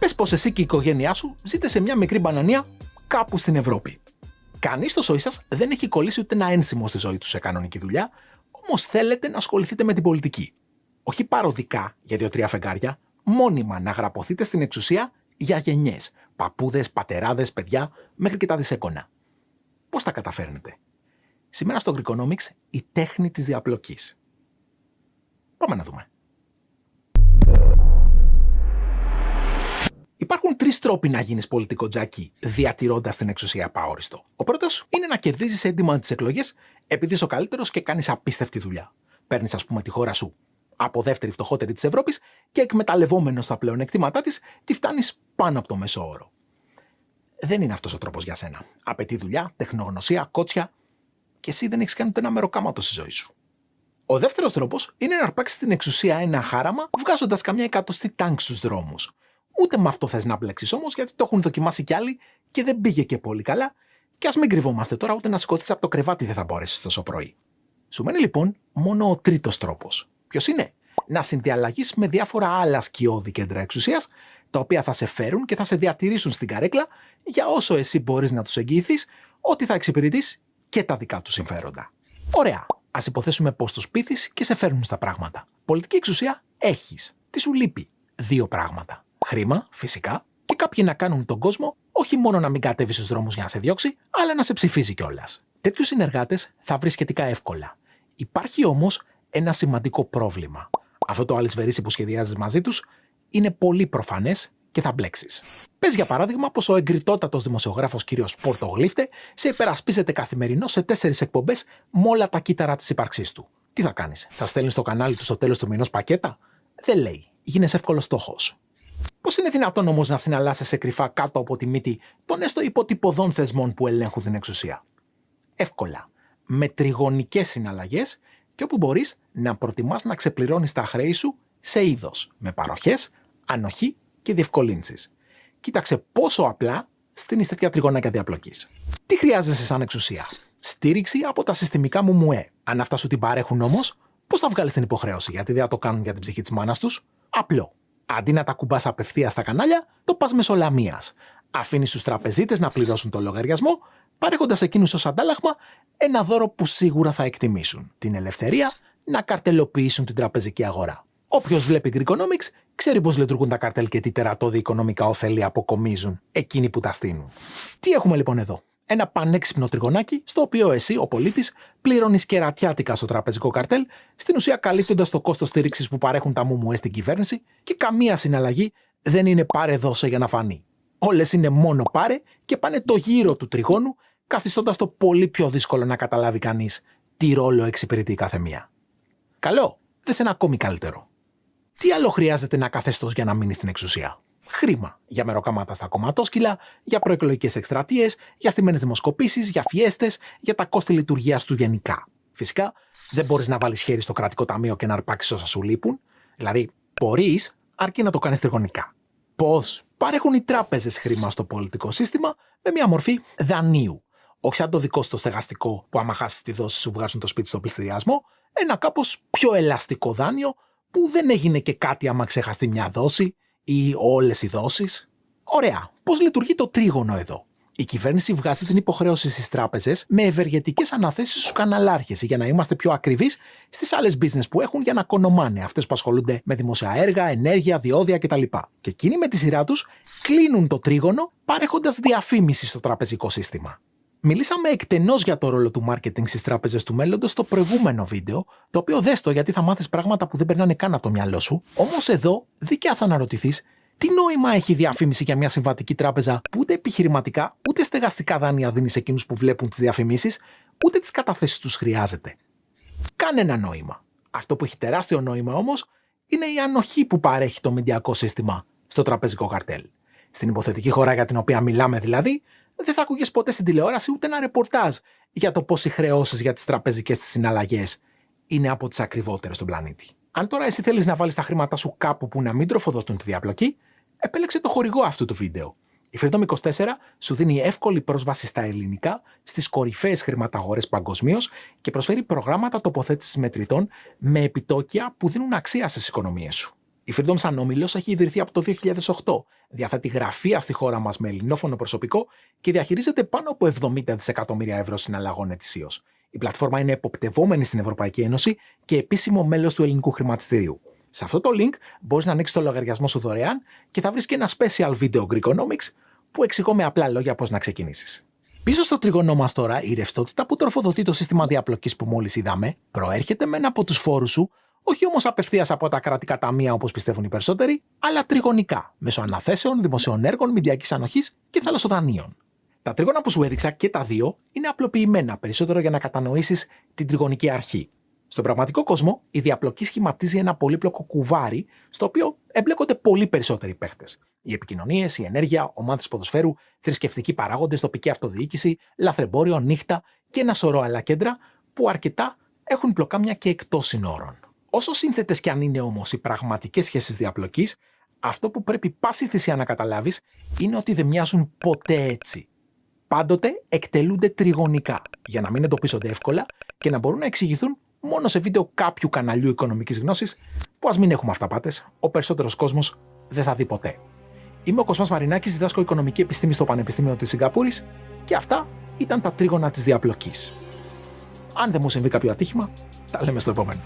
Πες πως εσύ και η οικογένειά σου ζείτε σε μια μικρή μπανανία κάπου στην Ευρώπη. Κανείς στο σόι σας δεν έχει κολλήσει ούτε ένα ένσημο στη ζωή του σε κανονική δουλειά, όμως θέλετε να ασχοληθείτε με την πολιτική. Όχι παροδικά για 2-3 φεγγάρια, μόνιμα να γραπωθείτε στην εξουσία για γενιές, παππούδες, πατεράδες, παιδιά, μέχρι και τα δισέκονα. Πώς τα καταφέρνετε? Σήμερα στο Greekonomics η τέχνη της διαπλοκής. Πάμε να δούμε. Υπάρχουν 3 τρόποι να γίνεις πολιτικό τζάκι διατηρώντας την εξουσία επαόριστο. Ο πρώτος είναι να κερδίζεις έντιμα τις εκλογές επειδή είσαι ο καλύτερος και κάνεις απίστευτη δουλειά. Παίρνεις, ας πούμε, τη χώρα σου από δεύτερη φτωχότερη της Ευρώπης και εκμεταλλευόμενος τα πλεονεκτήματά της, τη φτάνεις πάνω από το μέσο όρο. Δεν είναι αυτός ο τρόπος για σένα. Απαιτεί δουλειά, τεχνογνωσία, κότσια και εσύ δεν έχεις κάνει ούτε ένα μεροκάματο στη ζωή σου. Ο δεύτερος τρόπος είναι να αρπάξεις την εξουσία ένα χάραμα βγάζοντας καμιά εκατοστή τάγκ στους δρόμους. Ούτε με αυτό θες να μπλέξεις όμως, γιατί το έχουν δοκιμάσει κι άλλοι και δεν πήγε και πολύ καλά. Και ας μην κρυβόμαστε τώρα, ούτε να σηκωθείς από το κρεβάτι δεν θα μπορέσεις τόσο πρωί. Σου μένει λοιπόν μόνο ο τρίτος τρόπος. Ποιος είναι? Να συνδιαλλαγείς με διάφορα άλλα σκιώδη κέντρα εξουσίας, τα οποία θα σε φέρουν και θα σε διατηρήσουν στην καρέκλα για όσο εσύ μπορείς να τους εγγυηθείς ότι θα εξυπηρετείς και τα δικά τους συμφέροντα. Ωραία. Ας υποθέσουμε πως τους πείθεις και σε φέρνουν στα πράγματα. Πολιτική εξουσία έχεις. Τι σου λείπει? 2 πράγματα. Χρήμα, φυσικά, και κάποιοι να κάνουν τον κόσμο όχι μόνο να μην κατέβει στους δρόμους για να σε διώξει, αλλά να σε ψηφίζει κιόλας. Τέτοιους συνεργάτες θα βρεις σχετικά εύκολα. Υπάρχει όμως ένα σημαντικό πρόβλημα. Αυτό το αλυσβερίσι που σχεδιάζεις μαζί τους είναι πολύ προφανές και θα μπλέξεις. Πες για παράδειγμα πως ο εγκριτότατος δημοσιογράφος κ. Πορτογλίφτε σε υπερασπίζεται καθημερινώς σε 4 εκπομπές με όλα τα κύτταρα της ύπαρξής του. Τι θα κάνεις? Θα στέλνεις στο κανάλι του στο τέλος του μηνός πακέτα? Δεν λέει. Γίνεσαι εύκολος στόχος. Πώς είναι δυνατόν όμως να συναλλάσσεσαι κρυφά κάτω από τη μύτη των έστω υποτυπωδών θεσμών που ελέγχουν την εξουσία? Εύκολα. Με τριγωνικές συναλλαγές και όπου μπορείς να προτιμάς να ξεπληρώνεις τα χρέη σου σε είδος, με παροχές, ανοχή και διευκολύνσεις. Κοίταξε πόσο απλά στείνεις τέτοια τριγωνάκια διαπλοκής. Τι χρειάζεσαι σαν εξουσία? Στήριξη από τα συστημικά μουμουέ. Αν αυτά σου την παρέχουν όμως, πώς θα βγάλεις την υποχρέωση? Γιατί δεν θα το κάνουν για την ψυχή της μάνας τους. Απλό. Αντί να τα κουμπάς απευθείας στα κανάλια, το πας μεσολαμίας. Αφήνεις τους τραπεζίτες να πληρώσουν το λογαριασμό, παρέχοντας εκείνους ως αντάλλαγμα ένα δώρο που σίγουρα θα εκτιμήσουν. Την ελευθερία να καρτελοποιήσουν την τραπεζική αγορά. Όποιος βλέπει Greekonomics ξέρει πώς λειτουργούν τα καρτέλ και τι τερατώδη οικονομικά ωφέλη αποκομίζουν εκείνοι που τα στείνουν. Τι έχουμε λοιπόν εδώ? Ένα πανέξυπνο τριγωνάκι, στο οποίο εσύ, ο πολίτης, πληρώνεις κερατιάτικα στο τραπεζικό καρτέλ, στην ουσία καλύπτοντας το κόστος στήριξης που παρέχουν τα μουμουέ στην κυβέρνηση και καμία συναλλαγή δεν είναι πάρε-δώσε για να φανεί. Όλες είναι μόνο πάρε και πάνε το γύρο του τριγώνου, καθιστώντας το πολύ πιο δύσκολο να καταλάβει κανείς τι ρόλο εξυπηρετεί η καθεμία. Καλό, δες ένα ακόμη καλύτερο. Τι άλλο χρειάζεται ένα καθεστώς για να μείνει στην εξουσία? Χρήμα για μεροκάματα στα κομματόσκυλα, για προεκλογικές εκστρατείες, για στημένες δημοσκοπήσεις, για φιέστες, για τα κόστη λειτουργίας του γενικά. Φυσικά, δεν μπορείς να βάλεις χέρι στο κρατικό ταμείο και να αρπάξεις όσα σου λείπουν. Δηλαδή, μπορείς, αρκεί να το κάνεις τριγωνικά. Πώς? Παρέχουν οι τράπεζες χρήμα στο πολιτικό σύστημα με μια μορφή δανείου. Όχι σαν το δικό σου το στεγαστικό που άμα χάσεις τη δόση σου βγάζουν το σπίτι στο πληστηριασμό, ένα κάπως πιο ελαστικό δάνειο που δεν έγινε και κάτι άμα ξεχαστεί μια δόση ή όλες οι δόσεις. Ωραία. Πώς λειτουργεί το τρίγωνο εδώ? Η κυβέρνηση βγάζει την υποχρέωση στις τράπεζες με ευεργετικές αναθέσεις στους καναλάρχες, για να είμαστε πιο ακριβείς στις άλλες business που έχουν για να κονομάνε αυτές που ασχολούνται με δημόσια έργα, ενέργεια, διόδια κτλ. Και εκείνοι με τη σειρά τους κλείνουν το τρίγωνο παρέχοντας διαφήμιση στο τραπεζικό σύστημα. Μιλήσαμε εκτενώς για το ρόλο του marketing στις τράπεζες του μέλλοντος στο προηγούμενο βίντεο, το οποίο δες το γιατί θα μάθεις πράγματα που δεν περνάνε καν από το μυαλό σου. Όμως εδώ δίκαια θα αναρωτηθείς, τι νόημα έχει η διαφήμιση για μια συμβατική τράπεζα που ούτε επιχειρηματικά ούτε στεγαστικά δάνεια δίνει σε εκείνους που βλέπουν τις διαφημίσεις, ούτε τις καταθέσεις τους χρειάζεται? Κανένα νόημα. Αυτό που έχει τεράστιο νόημα όμως είναι η ανοχή που παρέχει το μηντιακό σύστημα στο τραπεζικό καρτέλ. Στην υποθετική χώρα για την οποία μιλάμε δηλαδή, δεν θα ακούγες ποτέ στην τηλεόραση ούτε ένα ρεπορτάζ για το πώς οι χρεώσεις για τις τραπεζικές της συναλλαγές είναι από τις ακριβότερες στον πλανήτη. Αν τώρα εσύ θέλεις να βάλεις τα χρήματά σου κάπου που να μην τροφοδοτούν τη διαπλοκή, επέλεξε το χορηγό αυτού του βίντεο. Η Freedom24 σου δίνει εύκολη πρόσβαση στα ελληνικά στις κορυφαίες χρηματαγορές παγκοσμίως και προσφέρει προγράμματα τοποθέτησης μετρητών με επιτόκια που δίνουν αξία στις οικονομίες σου. Η Freedom σαν όμιλος έχει ιδρυθεί από το 2008, διαθέτει γραφεία στη χώρα μας με ελληνόφωνο προσωπικό και διαχειρίζεται πάνω από 70 δισεκατομμύρια ευρώ συναλλαγών ετησίως. Η πλατφόρμα είναι εποπτευόμενη στην Ευρωπαϊκή Ένωση και επίσημο μέλος του ελληνικού χρηματιστηρίου. Σε αυτό το link μπορείς να ανοίξεις το λογαριασμό σου δωρεάν και θα βρεις και ένα special video Greekonomics που εξηγώ με απλά λόγια πώς να ξεκινήσεις. Πίσω στο τρίγωνό μας τώρα, η ρευστότητα που τροφοδοτεί το σύστημα διαπλοκής που μόλις είδαμε προέρχεται μεν από τους φόρους σου, όχι όμως απευθείας από τα κρατικά ταμεία όπως πιστεύουν οι περισσότεροι, αλλά τριγωνικά, μέσω αναθέσεων, δημοσίων έργων, μηντιακής ανοχής και θαλασσοδανείων. Τα τρίγωνα που σου έδειξα και τα δύο είναι απλοποιημένα περισσότερο για να κατανοήσεις την τριγωνική αρχή. Στον πραγματικό κόσμο, η διαπλοκή σχηματίζει ένα πολύπλοκο κουβάρι, στο οποίο εμπλέκονται πολύ περισσότεροι παίχτες. Οι επικοινωνίες, η ενέργεια, ομάδες ποδοσφαίρου, θρησκευτικοί παράγοντες, τοπική αυτοδιοίκηση, λαθρεμπόριο, νύχτα και ένα σωρό άλλα κέντρα που αρκετά έχουν πλοκάμια και εκτός συνόρων. Όσο σύνθετες κι αν είναι όμως οι πραγματικές σχέσεις διαπλοκής, αυτό που πρέπει πάση θυσία να καταλάβεις είναι ότι δεν μοιάζουν ποτέ έτσι. Πάντοτε εκτελούνται τριγωνικά, για να μην εντοπίζονται εύκολα και να μπορούν να εξηγηθούν μόνο σε βίντεο κάποιου καναλιού οικονομικής γνώσης, που ας μην έχουμε αυταπάτες, ο περισσότερος κόσμος δεν θα δει ποτέ. Είμαι ο Κοσμάς Μαρινάκης, διδάσκω οικονομική επιστήμη στο Πανεπιστήμιο της Σιγκαπούρης και αυτά ήταν τα τρίγωνα της διαπλοκής. Αν δεν μου συμβεί κάποιο ατύχημα, τα λέμε στο επόμενο.